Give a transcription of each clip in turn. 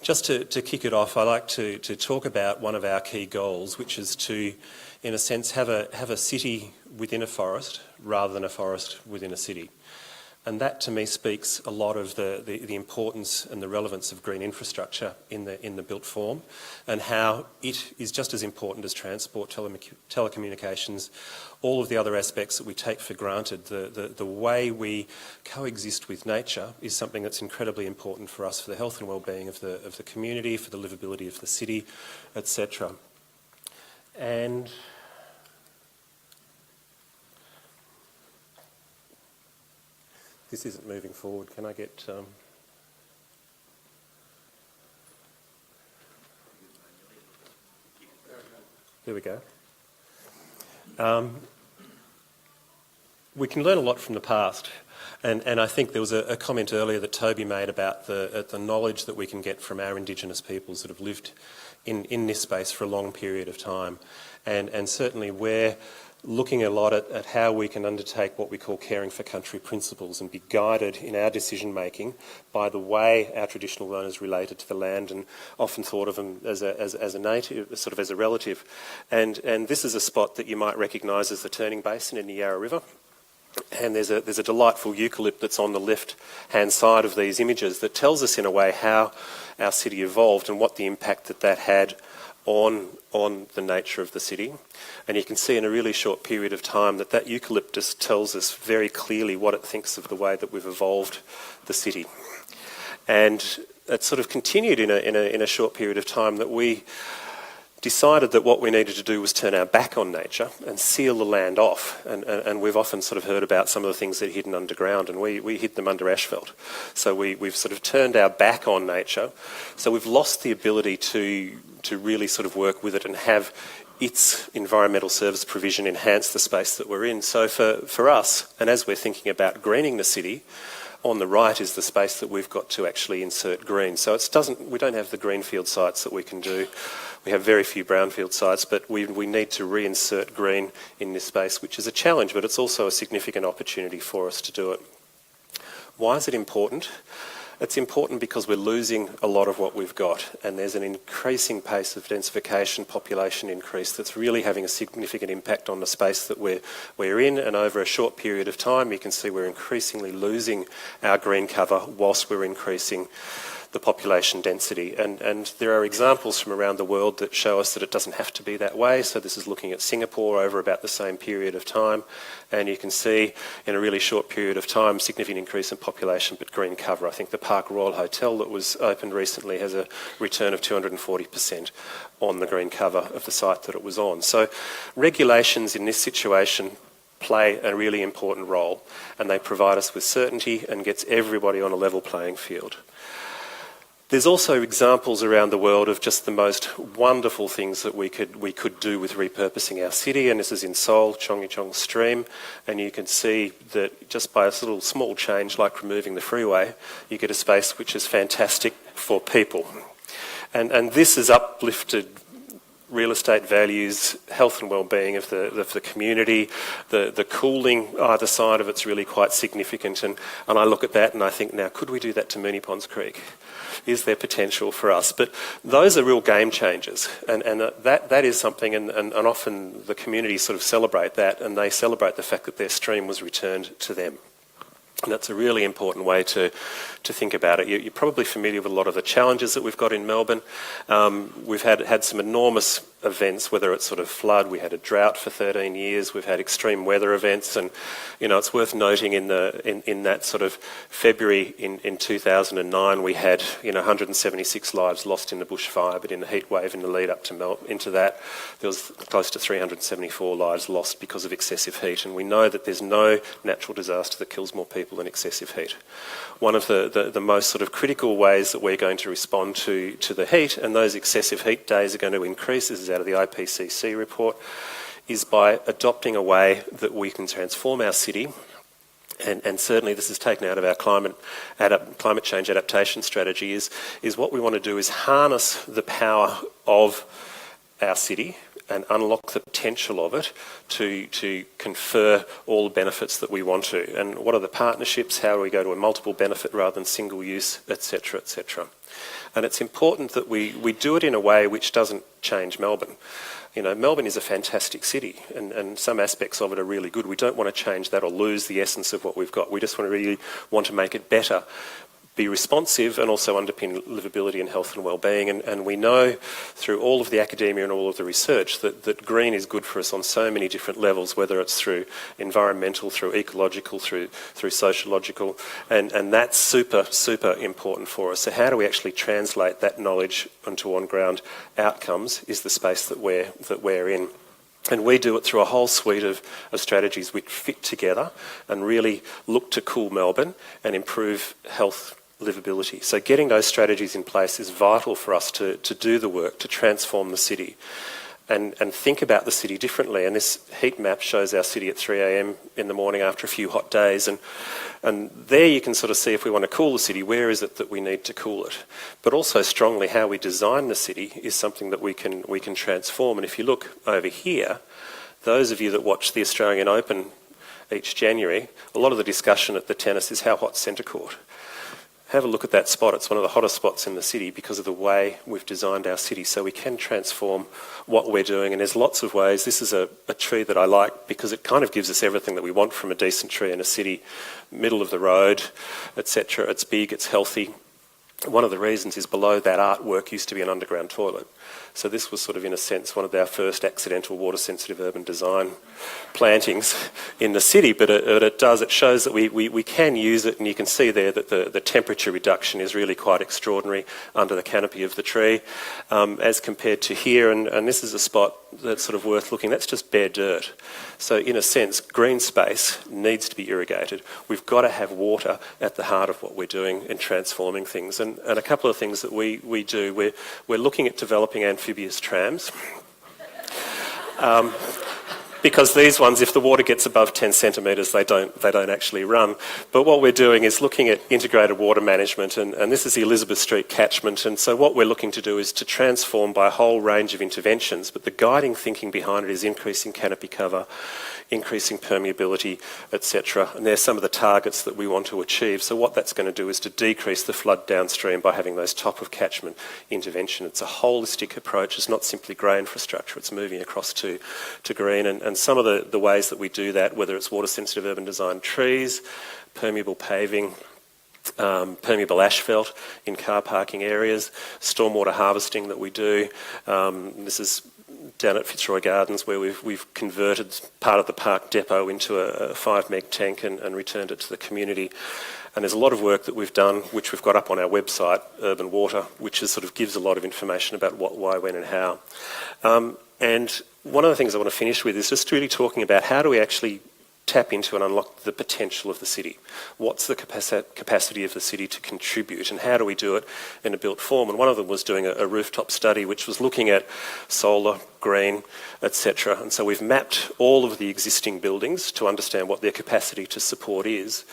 Just to kick it off, I like to talk about one of our key goals, which is to, in a sense, have a city within a forest rather than a forest within a city. And that to me speaks a lot of the importance and the relevance of green infrastructure in the built form, and how it is just as important as transport, telecommunications, all of the other aspects that we take for granted. The way we coexist with nature is something that's incredibly important for us, for the health and well-being of the community, for the livability of the city, etc. And this isn't moving forward. Can I get... There we go. We can learn a lot from the past, and I think there was a comment earlier that Toby made about the knowledge that we can get from our Indigenous peoples that have lived in this space for a long period of time, and certainly we're looking a lot at how we can undertake what we call caring for country principles and be guided in our decision making by the way our traditional owners related to the land and often thought of them as a native, sort of as a relative. And this is a spot that you might recognise as the turning basin in the Yarra River. And there's a delightful eucalypt that's on the left-hand side of these images that tells us in a way how our city evolved and what the impact that had on the nature of the city. And you can see in a really short period of time that eucalyptus tells us very clearly what it thinks of the way that we've evolved the city. And it sort of continued in a short period of time that we decided that what we needed to do was turn our back on nature and seal the land off. And we've often sort of heard about some of the things that are hidden underground, and we hid them under asphalt. So we've sort of turned our back on nature. So we've lost the ability to really sort of work with it and have its environmental service provision enhance the space that we're in. So for us, and as we're thinking about greening the city, on the right is the space that we've got to actually insert green. So we don't have the greenfield sites that we can do. We have very few brownfield sites, but we need to reinsert green in this space, which is a challenge, but it's also a significant opportunity for us to do it. Why is it important? It's important because we're losing a lot of what we've got, and there's an increasing pace of densification, population increase that's really having a significant impact on the space that we're in, and over a short period of time you can see we're increasingly losing our green cover whilst we're increasing the population density. And there are examples from around the world that show us that it doesn't have to be that way. So this is looking at Singapore over about the same period of time, and you can see in a really short period of time significant increase in population but green cover. I think the Park Royal Hotel that was opened recently has a return of 240% on the green cover of the site that it was on. So regulations in this situation play a really important role, and they provide us with certainty and gets everybody on a level playing field. There's also examples around the world of just the most wonderful things that we could do with repurposing our city, and this is in Seoul, Chongyicheong Stream, and you can see that just by a little small change like removing the freeway, you get a space which is fantastic for people. And this has uplifted real estate values, health and well-being of the community. The cooling either side of it's really quite significant, and I look at that and I think, now could we do that to Moonee Ponds Creek? Is there potential for us? But those are real game changers, and that is something, and often the community sort of celebrate that, and they celebrate the fact that their stream was returned to them. And that's a really important way to think about it. You're probably familiar with a lot of the challenges that we've got in Melbourne. We've had some enormous events, whether it's sort of flood, we had a drought for 13 years, we've had extreme weather events, and it's worth noting in that sort of February in 2009 we had 176 lives lost in the bushfire, but in the heat wave in the lead up into that there was close to 374 lives lost because of excessive heat, and we know that there's no natural disaster that kills more people than excessive heat. One of the most sort of critical ways that we're going to respond to the heat, and those excessive heat days are going to increase, this is out of the IPCC report, is by adopting a way that we can transform our city, and certainly this is taken out of our climate change adaptation strategy, is what we want to do is harness the power of our city and unlock the potential of it to confer all the benefits that we want to. And what are the partnerships? How do we go to a multiple benefit rather than single use, etc., etc. And it's important that we do it in a way which doesn't change Melbourne. You know, Melbourne is a fantastic city, and some aspects of it are really good. We don't want to change that or lose the essence of what we've got. We just really want to make it better, be responsive, and also underpin livability and health and well-being. And we know through all of the academia and all of the research that green is good for us on so many different levels, whether it's through environmental, through ecological, through sociological, and that's super, super important for us. So how do we actually translate that knowledge onto on-ground outcomes is the space that we're in. And we do it through a whole suite of strategies which fit together and really look to cool Melbourne and improve health livability. So getting those strategies in place is vital for us to do the work, to transform the city and think about the city differently. And this heat map shows our city at 3 a.m. in the morning after a few hot days. And there you can sort of see if we want to cool the city, where is it that we need to cool it? But also strongly how we design the city is something that we can transform. And if you look over here, those of you that watch the Australian Open each January, a lot of the discussion at the tennis is how hot's centre court. Have a look at that spot. It's one of the hottest spots in the city because of the way we've designed our city. So we can transform what we're doing, and there's lots of ways. This is a tree that I like because it kind of gives us everything that we want from a decent tree in a city. Middle of the road, etc. It's big, it's healthy. One of the reasons is below that artwork used to be an underground toilet. So this was sort of, in a sense, one of our first accidental water-sensitive urban design plantings in the city, but it shows that we can use it, and you can see there that the temperature reduction is really quite extraordinary under the canopy of the tree as compared to here, and this is a spot that's sort of worth looking. That's just bare dirt. So in a sense, green space needs to be irrigated. We've got to have water at the heart of what we're doing in transforming things. And a couple of things that we do, we're looking at developing amphibious trams. Because these ones, if the water gets above 10 centimetres, they don't actually run. But what we're doing is looking at integrated water management, and this is the Elizabeth Street catchment, and so what we're looking to do is to transform by a whole range of interventions, but the guiding thinking behind it is increasing canopy cover, increasing permeability, etc. And there's some of the targets that we want to achieve. So what that's going to do is to decrease the flood downstream by having those top of catchment intervention. It's a holistic approach. It's not simply grey infrastructure. It's moving across to green. And some of the ways that we do that, whether it's water-sensitive urban design trees, permeable paving, permeable asphalt in car parking areas, stormwater harvesting that we do. This is down at Fitzroy Gardens, where we've converted part of the park depot into a 5 meg tank and returned it to the community. And there's a lot of work that we've done, which we've got up on our website, Urban Water, which sort of gives a lot of information about what, why, when and how. And one of the things I want to finish with is just really talking about how do we actually tap into and unlock the potential of the city. What's the capacity of the city to contribute, and how do we do it in a built form? And one of them was doing a rooftop study which was looking at solar, green, etc. And so we've mapped all of the existing buildings to understand what their capacity to support is.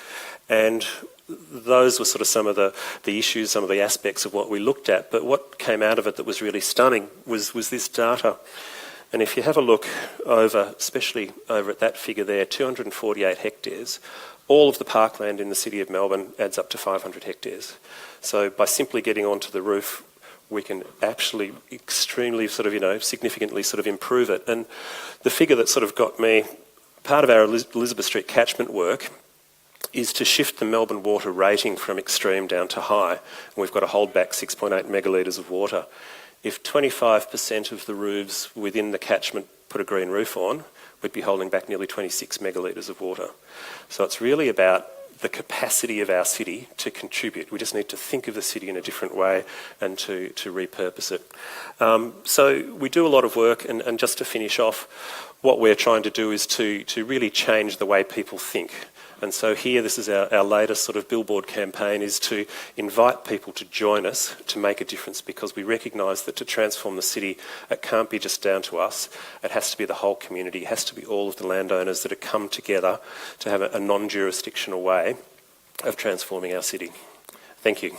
And those were sort of some of the issues, some of the aspects of what we looked at. But what came out of it that was really stunning was this data. And if you have a look over, especially over at that figure there, 248 hectares, all of the parkland in the City of Melbourne adds up to 500 hectares. So by simply getting onto the roof, we can actually extremely sort of, significantly sort of improve it. And the figure that sort of got me, part of our Elizabeth Street catchment work is to shift the Melbourne water rating from extreme down to high. And we've got to hold back 6.8 megalitres of water. If 25% of the roofs within the catchment put a green roof on, we'd be holding back nearly 26 megalitres of water. So it's really about the capacity of our city to contribute. We just need to think of the city in a different way and to repurpose it. So we do a lot of work, and just to finish off, what we're trying to do is to really change the way people think. And so here, this is our latest sort of billboard campaign, is to invite people to join us to make a difference, because we recognise that to transform the city, it can't be just down to us. It has to be the whole community. It has to be all of the landowners that have come together to have a non-jurisdictional way of transforming our city. Thank you.